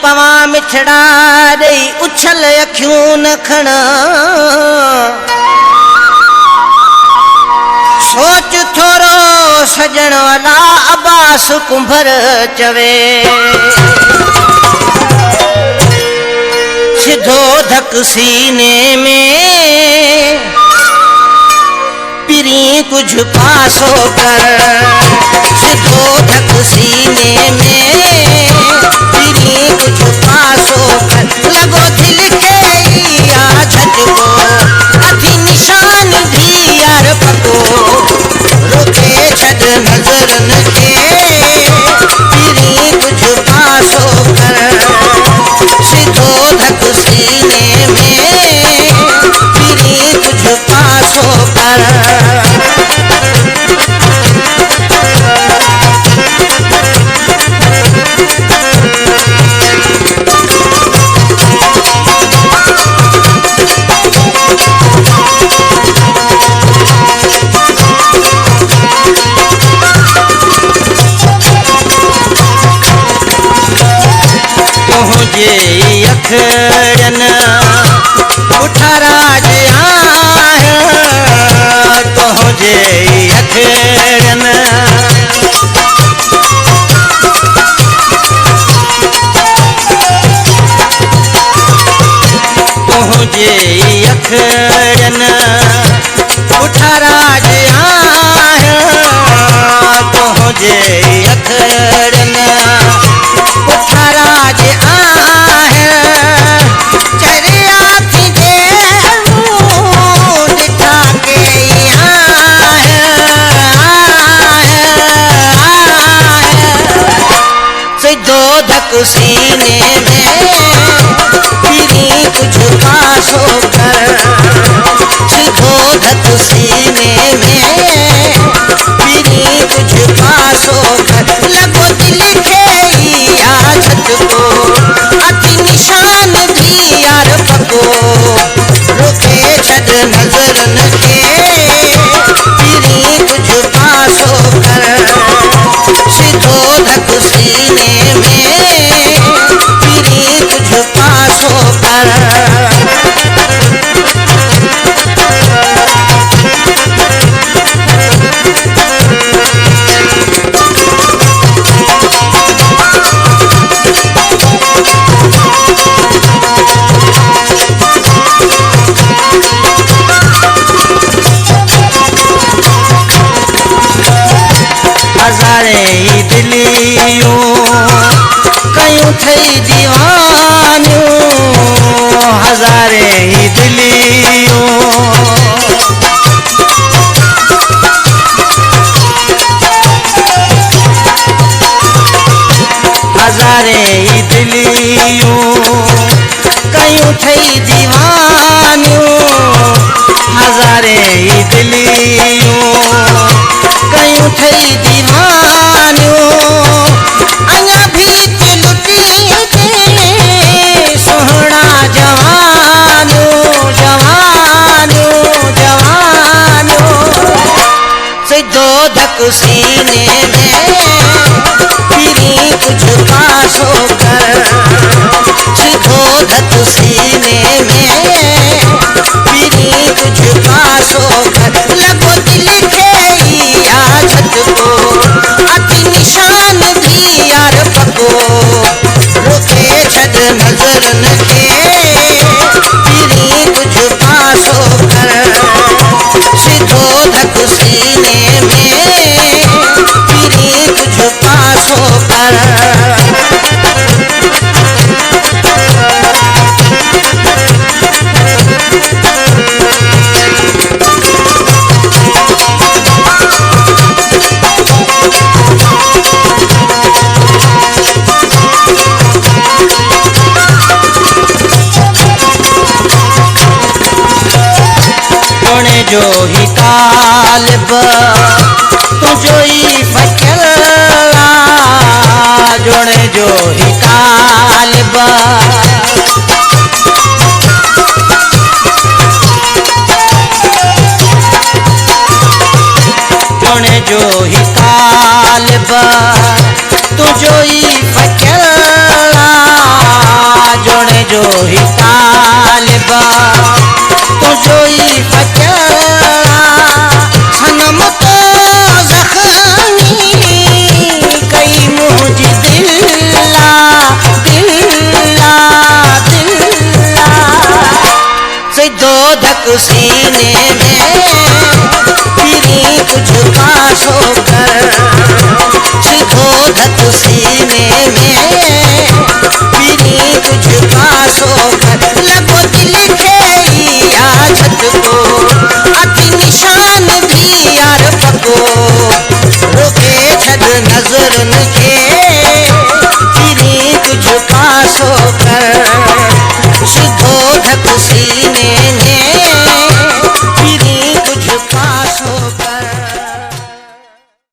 पवा मिठड़ा दई उछल अखियूं न खणा सोच थोरो सजण वाला अब्बास कुंभर चवे सिधो धक सीने में पिरी कुछ पासो कर सिधो धक सीने में पिरी कुछ पासो कर लगो दिल के या झटको अथी निशान भी यार पको रुके छद नजर न के पिरी कुछ पासो कर सिधो धक सीने में पिरी कुछ पासो कर अखड़न उठराज आया तुझे अखड़न तुझे अखड़न उठराज आया तुझे अखड़न उठराज सीने में पिरी कुछ पासो कर सिधो धक सीने में पिरी कुछ पासो कर लगो दिल के या झटको अति निशान भी यार पको रुके छद नजर न के पिरी कुछ पासो कर सिधो धक सीने में पिरी कुछ पासो कर हजारे दिलियों कयूं थई दीवानियों हजारे दिलियों हजारे दिलियों कयूं थई दीवानियों हजारे दिलियों कयूं थई दीवानियों अञा भी लुटी सोहना जवानियों जवानियों जवानियों सिधो धक सीने में पिरी कुछ पासो कर सिधो धक सीने में पिरी कुछ पासो कर लगो दिल के या झटको अति निशान भी यार पको रुके छद नजर न के पिरी कुछ पासो कर सिधो धक सीने में पिरी कुछ पासो कर जो ही तालिब तुझो ही फकला जोड़े जो ही तालिब जोड़े जो ही तालिब तुझो ही फकला ही तालिबा तुझो ही बचाया सनम तो जख्मी कई मुझ दिल्ला दिल्ला दिल्ला से दो धक सीने में फिरी तुझका शोकर से दो धक सीने